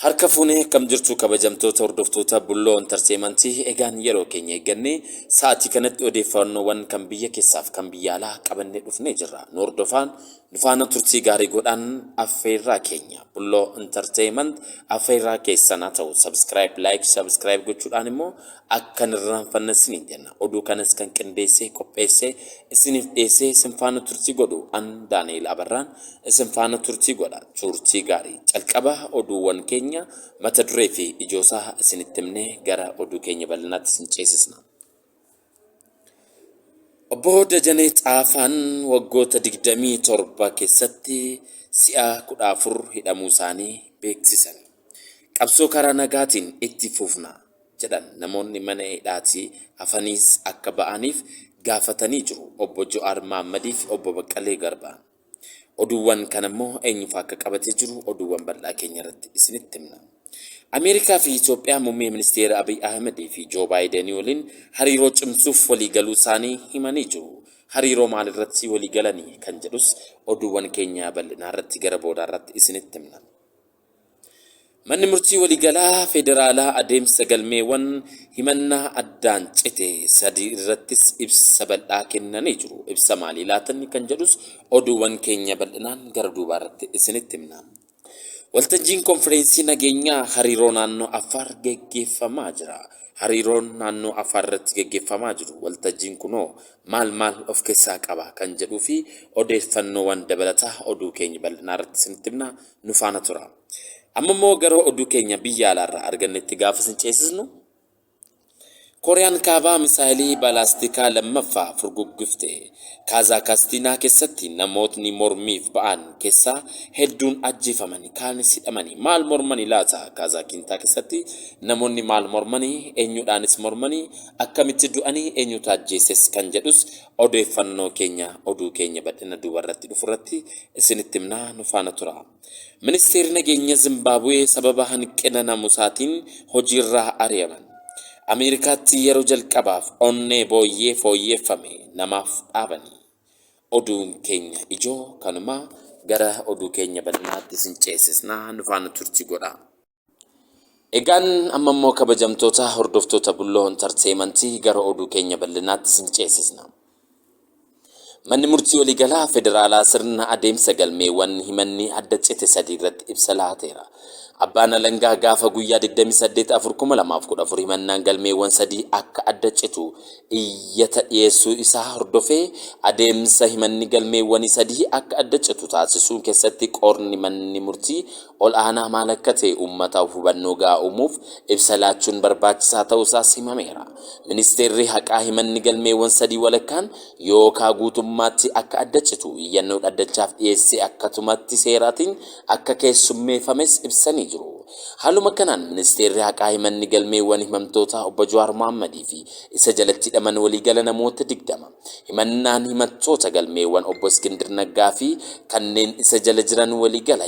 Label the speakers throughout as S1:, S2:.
S1: Harka fuunee kam jirtu kabajamtoota hordoftoota bulloo intarteementii egaan yeroo keenya eeggannee sa'aatii kanatti odeeffannoowwan kan biyya keessaaf kan biyya alaa qabannee dhufnee jirra. Nu hordofaan nufaana turtii gaarii godhaan affeerraa keenya bulloo intarteement affeerraa keessan haa ta'u subscribe gochuudhaan immoo akka nirraanfanne isiniin jenna. Oduu kanas kan qindeessee qopheessee isiniif dhiyeessee isin faana turtii godhu an Daani'eel Abarraan isin faana turtii godha. Turtii gaarii calqaba oduuwwan keenya mata duree fi ijoosaa isinitti himnee gara oduu keenya bal'inaatti isin ceesisna. Obbo Dajanee Xaafaan waggoota 27 keessatti si'a 14 hidhamuu isaanii beeksisan. Qabsoo karaa nagaatiin itti fufna jedhan namoonni mana hidhaatii hafaniis akka ba'aniif gaafatanii jiru. Obbo Jo'aar Mahaammadiif Obbo Baqqalee Garbaa. Oduuwwan kan immoo eenyuuf akka qabatee jiru oduuwwan bal'aa keenya irratti isinitti himna. Ameerikaa fi Itoophiyaa muummee ministeera Abiy Ahmed fi Joo Baayiden waliin hariiroo cimsuuf waliigaluu isaanii himanii jiru. Hariiroo maal irratti waliigalanii kan jedhus oduuwwan keenya bal'inaa irratti gara boodaa irratti isinitti himna. Manni murtii waliigalaa federaalaa adeemsa galmeewwan himannaa addaan cite sadii irrattis ibsa bal'aa kennanii jiru. Ibsa maalii laatan kan jedhus oduuwwan keenya bal'inaan gara duubaa irratti isinitti himna. Waltajjiin konfereensii nageenyaa hariiroo naannoo Affaar geggeeffamaa jira. Hariiroon naannoo Affaar irratti geggeeffamaa jiru waltajjiin kunoo maal of keessaa qaba kan jedhuu fi odeeffannoowwan dabalataa oduu keenya bal'inaa irratti isinitti himna. Nu faana tura. Amma immoo gara oduu keenya biyya alaarraa argannetti gaafa isin ceesisnu Kooriyaan kaabaa misaayilii balaastikaa lammaffaa furguggifte. Kaazaakistaanii keessatti namootni mormiif ba'an keessaa hedduun ajjeefamanii kaanis hidhamanii. Maal mormanii laata? Kaazaakistaanii keessatti namoonni maal mormanii, eenyudhaanis mormanii, akkamitti du'anii, eenyutu ajjeeses kan jedhus odeeffannoo keenya oduu keenya bal'ina duubarratti dhufurratti isinitti himnaa. Nu faana tura. Ministeerri nageenya Zimbaabuwee sababa hanqina namusaatiin hojiirraa ari'aman. Ameerikaatti yeroo jalqabaaf onnee booyyee fooyyeffame namaaf dhaabanii. Oduun keenya ijoo kanuma gara oduu keenya bal'inaatti isin ceesisnaa. Nu faana turtii godha. Egaan amma immoo kabajamtoota hordoftoota bulloo intarteementii gara oduu keenya bal'inaatti isin ceesisna. Manni murtii waliigalaa federaalaa sirna adeemsa galmeewwan himanni adda cite sadii irratti ibsa laateera. Abbaan alangaa gaafa guyyaa 28/4/2014 himannaan galmeewwan sadii akka adda citu iyyata dhiyeessuu isaa hordofee adeemsa himanni galmeewwan sadii akka adda citu taasisuu keessatti qorni manni murtii ol aanaa maal akka ta'e uummataaf hubannoo gahaa uumuuf ibsa laachuun barbaachisaa ta'uu isaas himameera. Ministeerri haqaa himanni galmeewwan sadii walakkaan yookaan guutummaatti akka adda citu iyyannoo dhaddachaaf dhiyeessee akkatumatti seeraatiin akka keessummeeffames ibsanii jiru. Haaluma kanaan ministeerri haqaa himanni galmeewwan himamtoota Obbo Jo'aar Mahaammadi fi isa jalatti hidhaman waliigala namoota 20 himannaan himattoota galmeewwan Obbo Iskindir Naggaa fi kanneen isa jala jiran waliigala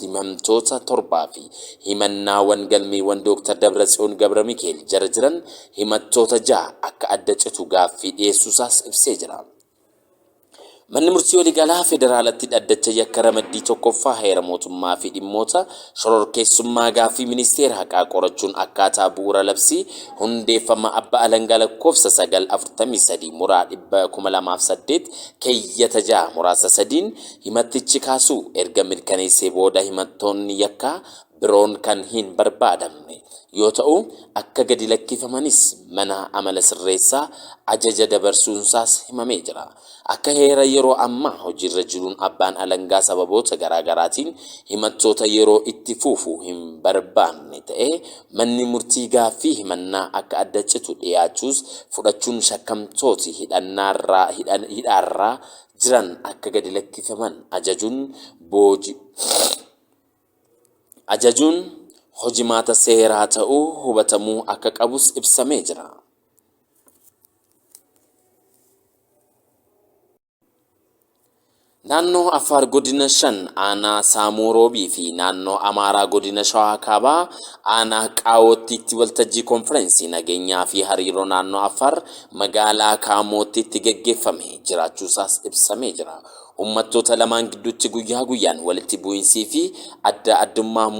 S1: himamtoota 7 fi himannaawwan galmeewwan Dr. Dabratsiyoon Gabra Mikaa'el jala jiran himattoota 6 akka adda citu gaaffii dhiyeessuusaas ibsee jira. Manni murtii waliigalaa federaalatti dhaddacha yakka ramaddii tokkoffaa heera mootummaa fi dhimmoota shororkeessummaa gaaffii ministeera haqaa qorachuun akkaataa bu'uura labsii hundeeffama abbaa alangaa lakkoofsa 943 muraa 2008 keeyyata 6 muraasa 3 himattichi kaasuu erga mirkaneessee booda himattoonni yakkaa biroon kan hin barbaadamne yoo ta'u akka gadi lakkifamanis mana amala sirreessaa ajaja dabarsuunsaas himamee jira. Akka heera yeroo ammaa hojiirra jiruun abbaan alangaa sababoota garaagaraatiin himattoota yeroo itti fufuu hin barbaanne ta'ee manni murtii gaaffii himannaa akka adda citu dhiyaachuus fudhachuun shakkamtooti hidhaarraa jiran akka gadi lakkifaman ajajuun hojimaata seeraa ta'uu hubatamuu akka qabus ibsamee jira. Naannoo Affaar godina 5 aanaa Saamoroobii fi naannoo Amaaraa godina Shawaa Kaabaa aanaa Qaawottiitti waltajjii konfereensii nageenyaa fi hariiroo naannoo Affaar magaalaa Kaamottiitti geggeeffame jiraachuusaas ibsamee jira. Uummattoota lamaan gidduutti guyyaa guyyaan walitti bu'iinsii fi adda addummaa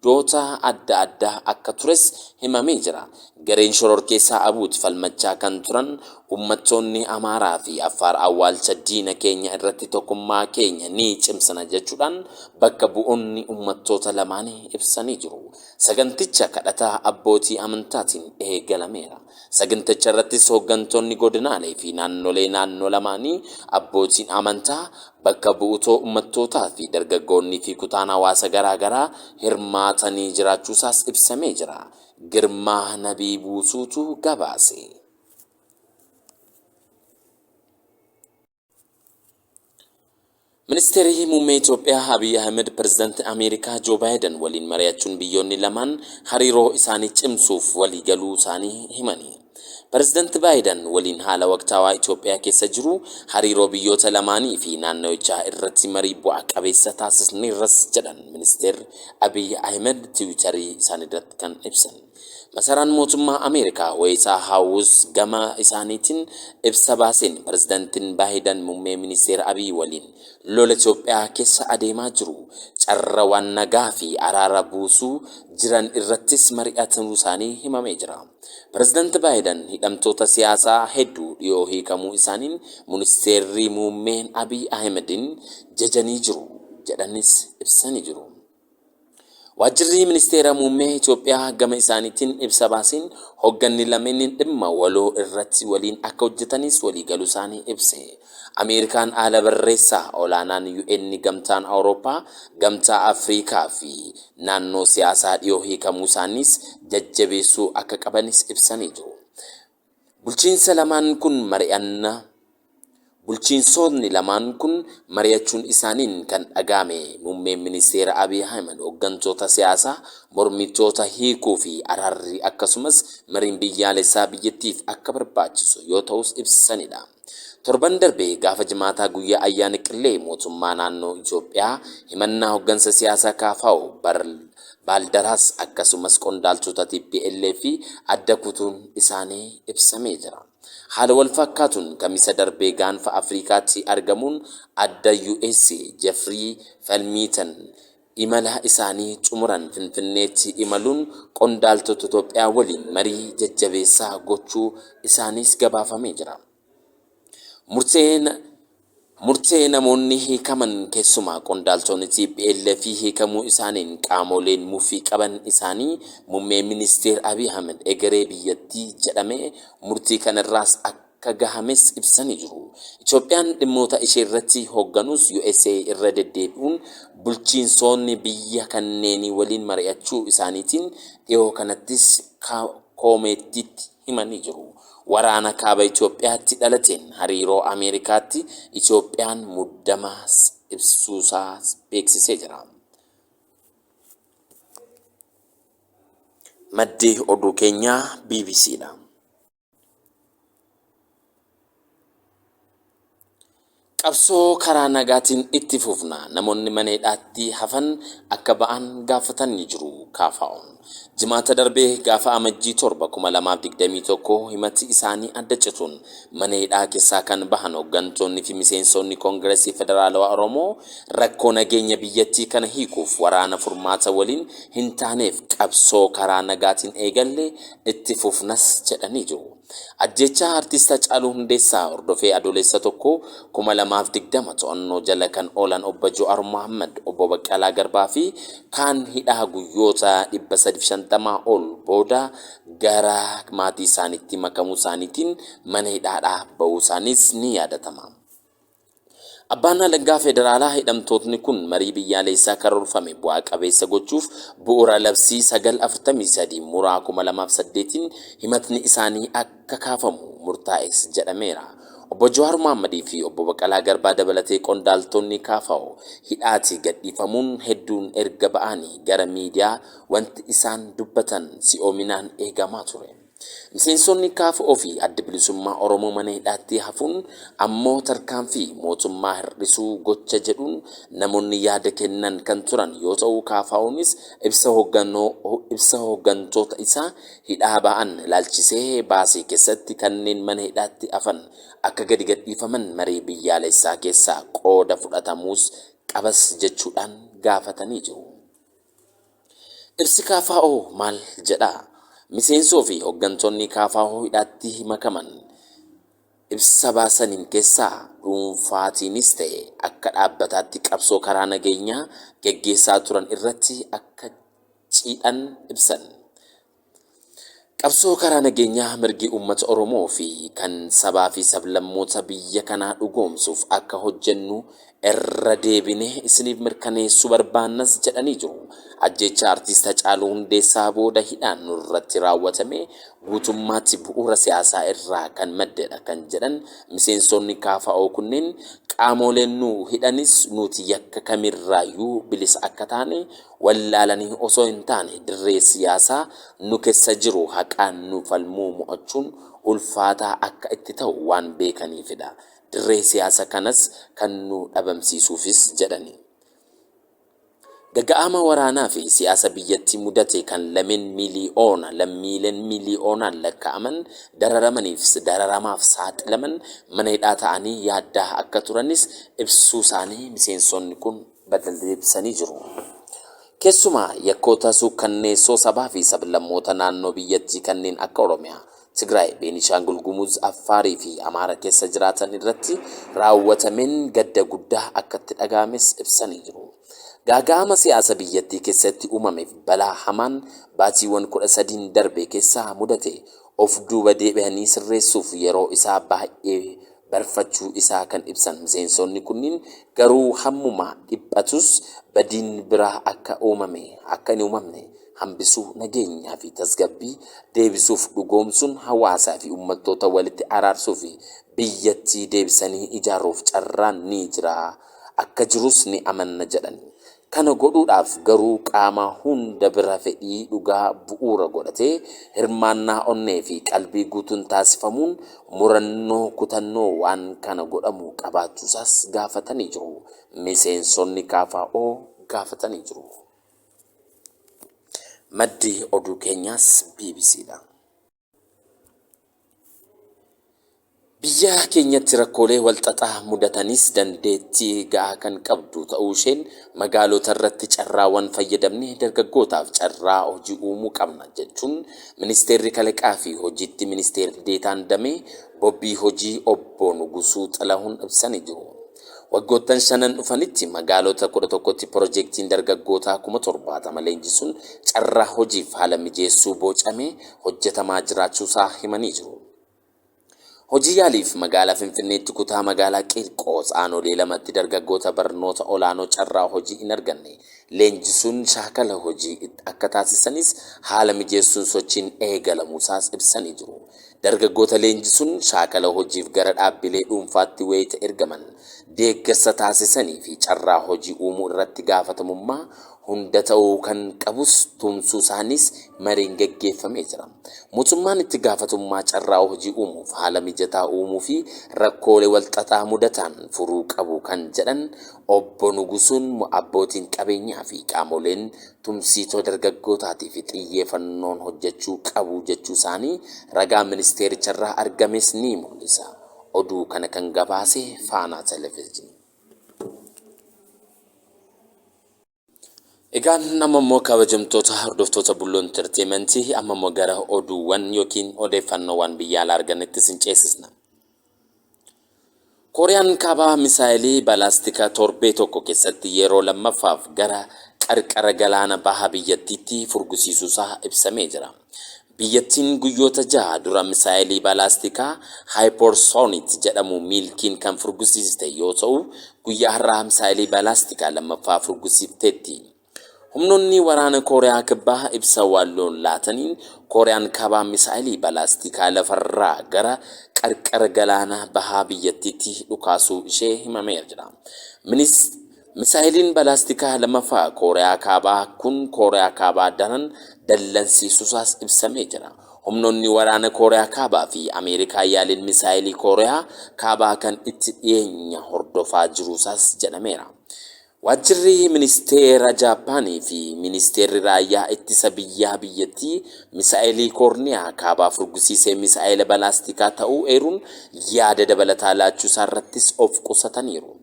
S1: gurguddoota adda addaa akka tures himamee jira. Gareen shororkeessaa Abuut falmachaa kan turan uummattoonni Amaaraa fi Affaar awwaalcha diina keenya irratti tokkummaa keenya ni cimsana jechuudhaan bakka bu'oonni uummattoota lamaanii ibsanii jiru. Saganticha kadhataa abbootii amantaatiin eegalameera. Saganticha irrattis hooggantoonni godinaalee fi naannolee naannoo lamaanii abbootiin amantaa bakka bu'utoo uummattootaa fi dargaggoonnii fi kutaan hawaasa garaagaraa hirmaatanii jiraachuusaas ibsamee jira. Girmaa Nabii Buusuutu gabaase. Ministeerri muummee Itoophiyaa Abiy Ahmed pirezidaantii Ameerikaa Joo Baayiden waliin mari'achuun biyyoonni lamaan hariiroo isaanii cimsuuf walii galuu isaanii himanii. Pirezidaanti Baayiden waliin haala waqtaawaa Itoophiyaa keessa jiru hariiroo biyyoota lamaanii fi naannawichaa irratti marii bu'aa qabeessa taasisaniiras jedhan ministeerri Abiy Ahmed tiwiitarii isaaniirratti kan ibsan. Masaraan mootummaa Ameerikaa Weesaa Haawus gama isaaniitiin ibsa baaseen pirezidaantiin Baayiden muummee ministeera Abiy waliin lola Itoophiyaa keessa adeemaa jiru carrawwan nagaa fi araara buusuu jiran irrattis mari'atanuu isaanii himamee jira. Pirezidaanti Baayiden hidhamtoota siyaasaa hedduu dhiyoo hiikamuu isaaniin ministeerri muummeen Abiy Ahmedin jajanii jiru jedhanis ibsanii jiru. Waajjirri ministeera muummee Itoophiyaa gama isaaniitiin ibsa baaseen hoogganni lameenin dhimma waloo irratti waliin akka hojjetanis walii galuu isaanii ibse. Ameerikaan haala barreessaa olaanaan UN gamtaan Awurooppaa, gamtaa Afrikaa fi naannoo siyaasaa dhiyoo hiikamuu isaaniis jajjabeessuu akka qabanis ibsanii jiru. Bulchiinsonni lamaan kun mari'achuun isaaniin kan dhagame muummeen ministeera Abiy Ahmed hooggantoota siyaasaa mormitoota hiikuu fi araarri akkasumas mariin biyyaalessaa biyyattiif akka barbaachisu yoo ta'us ibsanidha. Torban darbee gaafa jimaataa guyyaa ayyaana qillee mootummaa naannoo Itoophiyaa himannaa hooggansa siyaasaa KFO Baaldaraas akkasumas qondaaltota TPLF fi adda kutuun isaanii ibsamee jira. Haala wal fakkaatuun kamisa darbee gaanfa Afrikaatti argamuun adda US Jeffrey Feltman imala isaanii xumuran Finfinneetti imaluun qondaaltota Itoophiyaa waliin marii jajjabeessaa gochuu isaaniis gabaafamee jira. Murtee namoonni hiikaman keessumaa qondaaltonni TPLF hiikamuu isaaniin qaamoleen mufii qaban isaanii muummee ministeera Abiy Ahmed egeree biyyattii jedhamee murtii kanarraas akka gahames ibsanii jiru. Itoophiyaan dhimmoota ishee irratti hoogganus USA irra deddeebi'uun bulchiinsonni biyya kanneenii waliin mari'achuu isaaniitiin dhiyoo kanattis koomeettiitti himanii jiru. Waraana kaaba Itoophiyaatti dhalateen hariiroo Ameerikaatti Itoophiyaan muddama ibsuusaa beeksisee jira. Maddi oduu keenyaa BBCdha. Qabsoo karaa nagaatiin itti fufna namoonni mana hidhaatti hafan akka ba'an gaafatanii jiru KFO'n. Jimaata darbee gaafa amajjii 7/2021 himati isaanii adda cituun mana hidhaa keessaa kan bahan hooggantoonni fi miseensonni Koongireesii Federaalawaa Oromoo rakkoo nageenya biyyattii kana hiikuuf waraana furmaata waliin hin taaneef qabsoo karaa nagaatiin eegalle itti fufnas jedhanii jiru. Ajjecha artista Haacaaluu Hundeessaa hordofee adoolessa 2020 to'annoo jala kan oolan obbo Jawaar Mohaammed, obbo Baqqalaa Garbaa fi kaan hidhaa guyyoota 350 ol booda gara maatii isaaniitti makamuu isaaniitiin mana hidhaadhaa ba'uu isaaniis ni yaadatama. Abbaan alangaa federaalaa hidhamtootni kun marii biyyaalessaa karoorfame bu'aa qabeessa gochuuf bu'uura labsii 943 muraa 2008 himatni isaanii akka kaafamu murtaa'es jedhameera. Obbo Jawaar Mohaammed fi obbo Baqqalaa Garbaa dabalatee qondaaltonni KFO hidhaatti gadhiifamuun hedduun erga ba'anii gara miidiyaa wanti isaan dubbatan si'oominaan eegamaa ture. Miseensonni KFO fi adda bilisummaa Oromoo mana hidhaatti hafuun ammoo tarkaanfii mootummaa hir'isuu gocha jedhuun namoonni yaada kennan kan turan yoo ta'u KFO'nis ibsa hooggantoota isaa hidhaa ba'an ilaalchisee baasii keessatti kanneen mana hidhaatti hafan akka gadi gadhiifaman marii biyyaalessaa keessaa qooda fudhatamuus qabas jechuudhaan gaafatanii jiru. Ibsi KFO maal jedha? Miseensoo fi hooggantoonni KFO hidhaatti makaman ibsa baasaniin keessaa dhuunfaatiinis ta'e akka dhaabbataatti qabsoo karaa nageenyaa geggeessaa turan irratti akka ciidhan ibsan. Qabsoo karaa nageenyaa mirgi uummata Oromoo fi kan sabaa fi sablammoota biyya kanaa dhugoomsuuf akka hojjennu irra deebinee isiniif mirkaneessuu barbaannas jedhanii jiru. Ajjecha artiist Hacaaluu Hundeessaa booda hidhaan nurratti raawwatame guutummaatti bu'uura siyaasaa irraa kan maddedha kan jedhan miseensonni KFO kunneen qaamoleen nu hidhanis nuti yakka kamirraayyuu bilisa akka taane wallaalanii osoo hin taane dirree siyaasaa nu keessa jiru haqaan nu falmuu mo'achuun ulfaataa akka itti ta'u waan beekaniifidha. Dirree siyaasa kanas kan nu dhabamsiisuufis jedhani. Gaga'ama waraanaa fi siyaasa biyyattii mudate kan lammiileen miliyoonaan lakkaa'aman dararamaaf saaxilaman mana hidhaa ta'anii yaaddaa akka turanis ibsuu isaanii miseensonni kun badalleebsanii jiru. Keessumaa yakkoota suukkanneessoo sabaa fi sablammoota naannoo biyyattii kanneen akka Oromiyaa, Tigraay, Beenishaangul Gumuz, Affaarii fi Amaara keessa jiraatan irratti raawwatameen gadda guddaa akka itti dhaga'ames ibsanii jiru. Gaaga'ama siyaasa biyyattii keessatti uumameef balaa hamaan baatiiwwan 13 darbe keessaa mudate of duuba deebi'anii sirreessuuf yeroo isaa baay'ee barfachuu isaa kan ibsan miseensonni kunniin garuu hammuma dhiphatus badiin biraa akka hin uumamne hambisuu nageenyaa fi tasgabbii deebisuuf dhugoomsuun hawaasaa fi uummattoota walitti araarsuu fi biyyattii deebisanii ijaaruuf carraan ni jira akka jirus ni amanna jedhan. Kana godhuudhaaf garuu qaama hunda bira fedhii dhugaa bu'uura godhatee hirmaannaa onnee fi qalbii guutuun taasifamuun murannoo kutannoo waan kana godhamu qabaachuusaas gaafatanii jiru. Miseensonni KFO gaafatanii jiru. Maddi oduu keenyaas BBCdha. Biyya keenyatti rakkoolee walxaxaa mudatanis dandeettii ga'aa kan qabdu ta'uu isheen magaalota irratti carraawwan fayyadamnee dargaggootaaf carraa hojii uumuu qabna jechuun ministeerri kalaqaa fi hojiitti ministeerri deetaan damee bobbii hojii obbo Nugusuu Xalahuun ibsanii jiru. Waggoottan 5 dhufanitti magaalota 11tti piroojeektiin dargaggootaa 70,000 leenjisuun carraa hojiif haala mijeessuu bocamee hojjetamaa jiraachuusaa himanii jiru. Hojii yaaliif magaalaa Finfinneetti kutaa magaalaa Qiirqos aanolee 2tti dargaggoota barnoota olaanoo carraa hojii hin arganne leenjisuun shaakala hojii akka taasisanis haala mijeessuun sochiin eegalamuusaas ibsanii jiru. Dargaggoota leenjisuun shaakala hojiif gara dhaabbilee dhuunfaatti wayita ergaman deeggarsa taasisanii fi carraa hojii uumuu irratti gaafatamummaa hunda ta'uu kan qabus tumsuu isaanis mariin gaggeeffamee jira. Mootummaan itti gaafatummaa carraa hojii uumuuf haala mijataa uumuu fi rakkoolee walxaxaa mudatan furuu qabu kan jedhan obbo Nugusuun abbootiin qabeenyaa fi qaamoleen tumsiitoo dargaggootaatii fi xiyyeeffannoon hojjechuu qabu jechuu isaanii ragaa ministeericharraa argames ni mul'isa. Oduu kana kan gabaase Faanaa Televezyiinii. Egaan ammoo kabajamtoota hordoftoota Bulloo Entertainmentii ammoo gara oduuwwan yookiin odeeffannoowwan biyya alaa arganitti sin ceesisna. Kooriyaan kaabaa misaayilii balaastikaa torbee tokko keessatti yeroo lammaffaaf gara qarqara galaana baha biyyattiitti furgusiisuusaa ibsamee jira. Biyyattiin guyyoota 6 dura misaayilii balaastikaa hypersonic jedhamu milkiin kan furgusiiste yoo ta'u guyyaa har'aa misaayilii balaastikaa lammaffaa furgusiifteetti. Humnoonni waraana Kooriyaa kibbaa ibsa walloon laataniin Kooriyaan kaabaa misaayilii balaastikaa lafarraa gara qarqara galaana bahaa biyyattiitti dhukaasuu ishee himamee jira. Misaayiliin balaastikaa lammaffaa Kooriyaa kaabaa kun Kooriyaa kaabaa daran dallansiisuusaas ibsamee jira. Humnoonni waraana Kooriyaa kaabaa fi Ameerikaa yaaliin misaayilii Kooriyaa kaabaa kan itti dhiyeenya hordofaa jiruusaas jedhameera. Wajjirri ministeera Jaapaanii fi ministeerri raayyaa ittisa biyyaa biyyattii misaayilii Kooriyaa kaabaa furgusiisee misaayila balaastikaa ta'uu eeruun yaada dabalataa laachuu isaarrattis of qusataniiru.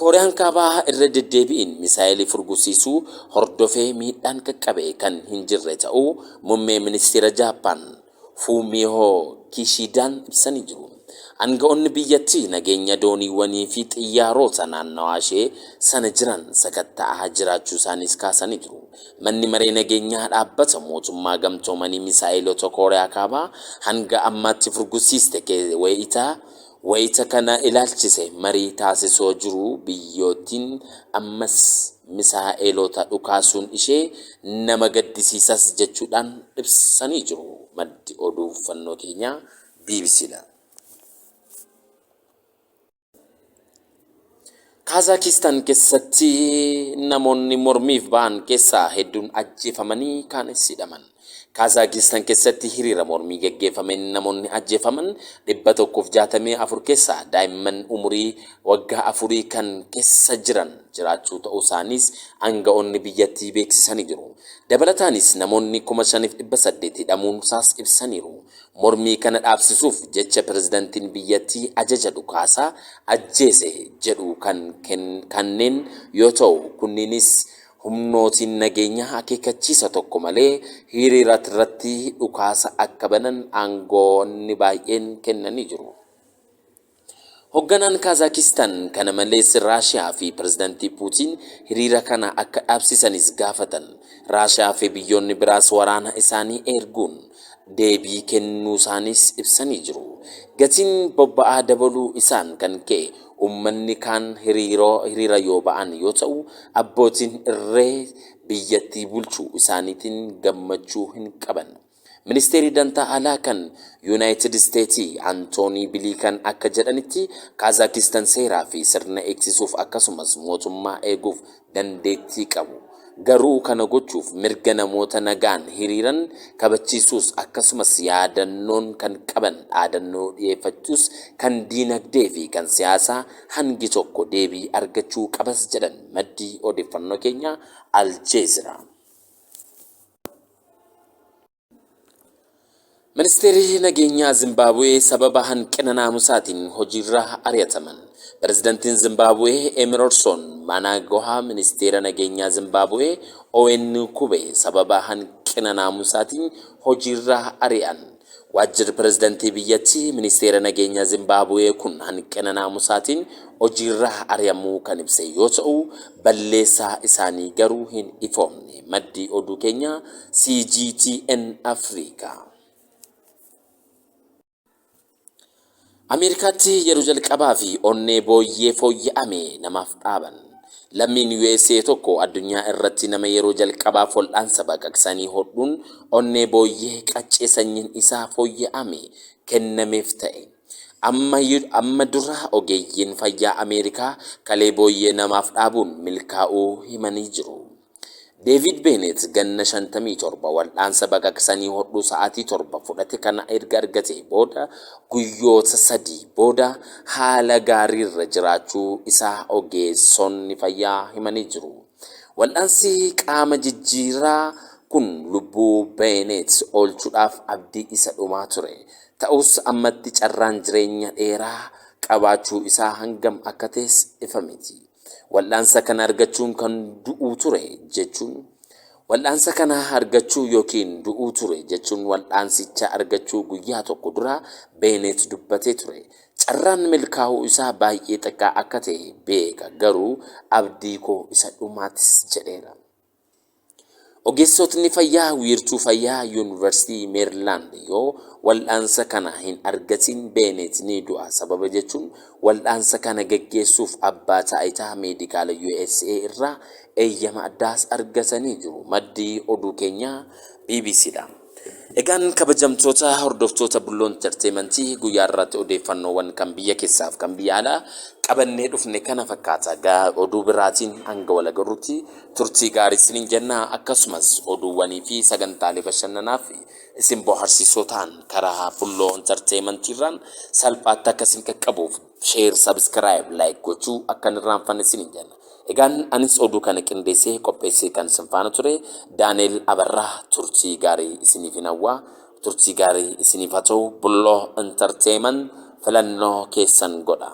S1: Kooriyaan kaabaa irra deddeebiin misaayilii furgusiisuu hordofee miidhaan qaqqabe kan hin jirre ta'uu muummee ministeera Jaappaan Fumio Kishidaan ibsanii jiru. Aanga'oonni biyyattii nageenya dooniiwwanii fi xiyyaarota naannawaa ishee sana jiran sakatta'aa jiraachuu isaaniis kaasanii jiru. Manni maree nageenyaa dhaabbata mootummaa gamtoomanii misaayilota Kooriyaa kaabaa hanga ammaatti furgusiiste wayita kana ilaalchise marii taasisoo jiru biyyootiin ammas misaa'eelota dhukaasuun ishee nama gaddisiisas jechuudhaan ibsanii jiru. Maddi odeeffannoo keenyaa BBCdha. Kazaakistaan keessatti namoonni mormiif ba'an keessaa hedduun ajjeefamanii kaanis hidhaman. Kazaakistaan keessatti hiriira mormii geggeeffameen namoonni ajjeefaman 164 keessaa daa'imman umurii waggaa 4 kan keessa jiran jiraachuu ta'uu isaaniis aanga'oonni biyyattii beeksisanii jiru. Dabalataanis namoonni 5,800 hidhamuun isaas ibsaniiru. Mormii kana dhaabsisuuf jecha pirezidaantiin biyyattii ajaja dhukaasaa ajjeese jedhu kanneen yoo ta'u kunniinis humnootiin nageenyaa akeekkachiisa tokko malee hiriira irratti dhukaasa akka banan aangoonni baay'een kennanii jiru. Hoogganaan Kazaakistaan kana malees Raashiyaa fi pirezidaantii Puutiin hiriira kana akka dhaabsisanis gaafatan. Raashiyaa fi biyyoonni biraas waraana isaanii erguun deebii kennuu isaaniis ibsanii jiru. Gatiin bobba'aa dabaluu isaan kan ka'e ummanni kaan hiriira yoo ba'an yoo ta'u abbootiin irree biyyattii bulchuu isaaniitiin gammachuu hin qaban. Ministeerri dantaa alaa kan Yuunaayitid Isteetii Antoonii Biliikan akka jedhanitti Kazaakistaan seeraa fi sirna eegsisuuf akkasumas mootummaa eeguuf dandeettii qabu. Garuu kana gochuuf mirga namoota nagaan hiriiran kabachiisuus akkasumas yaadannoon kan qaban dhaadannoo dhiyeeffachuus kan diinagdee fi kan siyaasaa hangi tokko deebii argachuu qabas jedhan maddi odeeffannoo keenya Aljeezira. Ministeerri nageenyaa Zimbabwee sababa hanqina naamusaatiin hojiirra ari'ataman. Pirezidaantiin Zimbabwee Emerson Mnangagwa ministeera nageenyaa Zimbabwee Owen Kube sababa hanqina naamusaatiin hojiirra ari'an. Waajjirri pirezidaantii biyyattii ministeera nageenyaa Zimbabwee kun hanqina naamusaatiin hojiirra ari'amuu kan ibse yoo ta'u balleessaa isaanii garuu hin ifoomne. Maddi oduu keenya CGTN Afrikaa. Ameerikaatti yeroo jalqabaa fi onnee booyyee fooyya'ame namaaf dhaaban. Lammiin USA tokko addunyaa irratti nama yeroo jalqabaa fol'aansa baqaqsanii hodhuun onnee booyyee qaccee sanyiin isaa fooyya'ame kennameef ta'e. Amma dura ogeeyyiin fayyaa Ameerikaa kalee booyyee namaaf dhaabuun milkaa'uu himanii jiru. David Bennett ganna 57 wal'aansa baqaqsanii hodhuu sa'aatii 7 fudhate kana erga argate booda guyyoota 3 booda haala gaariirra jiraachuu isaa ogeessonni fayyaa himanii jiru. Wal'aansi qaama jijjiiraa kun lubbuu Bennett oolchuudhaaf abdii isa dhumaa ture. Ta'us ammatti carraan jireenya dheeraa qabaachuu isaa hangam akka ta'es ifa miti. Wal'aansa kana argachuun kan du'uu ture jechuun wal'aansa kana argachuu yookiin du'uu ture jechuun wal'aansicha argachuu guyyaa tokko dura Bennett dubbatee ture. Carraan milkaa'uu isaa baay'ee xiqqaa akka ta'e beeka garuu abdii koo isa dhumaatis jedheera. Ogeessotni fayyaa wiirtuu fayyaa Yuunivarsiitii Meerilaand yoo wal'aansa kana hin argatiin Bennett ni du'a sababa jechuun wal'aansa kana geggeessuuf abbaa taayitaa meedikaala USA irraa eeyyama addaas argatanii jiru. Maddi oduu keenyaa BBCdha. Egaan kabajamtoota hordoftoota Bulloo Entertainmentii guyyaa irratti odeeffannoowwan kan biyya keessaaf kan biyya alaa qabannee dhufne kana fakkaata. Oduu biraatiin hanga wal agarruutti turtii gaarii isiniin jenna. Akkasumas oduuwwanii fi sagantaalee bashannanaaf isin bohaarsiisoo ta'an karaa Bulloo Entertainmentiirraan salphaatti akka isin qaqqabuuf share, subscribe, like gochuu akka hin irraanfanne isiniin jenna. Egaan anis oduu kana qindeessee qopheessee kan isin faana ture Daaneel Abarraa turtii gaarii isiniif hawwaa. Turtii gaarii isiniif haa ta'u. Bulloo Entertainment filannoo keessan godha.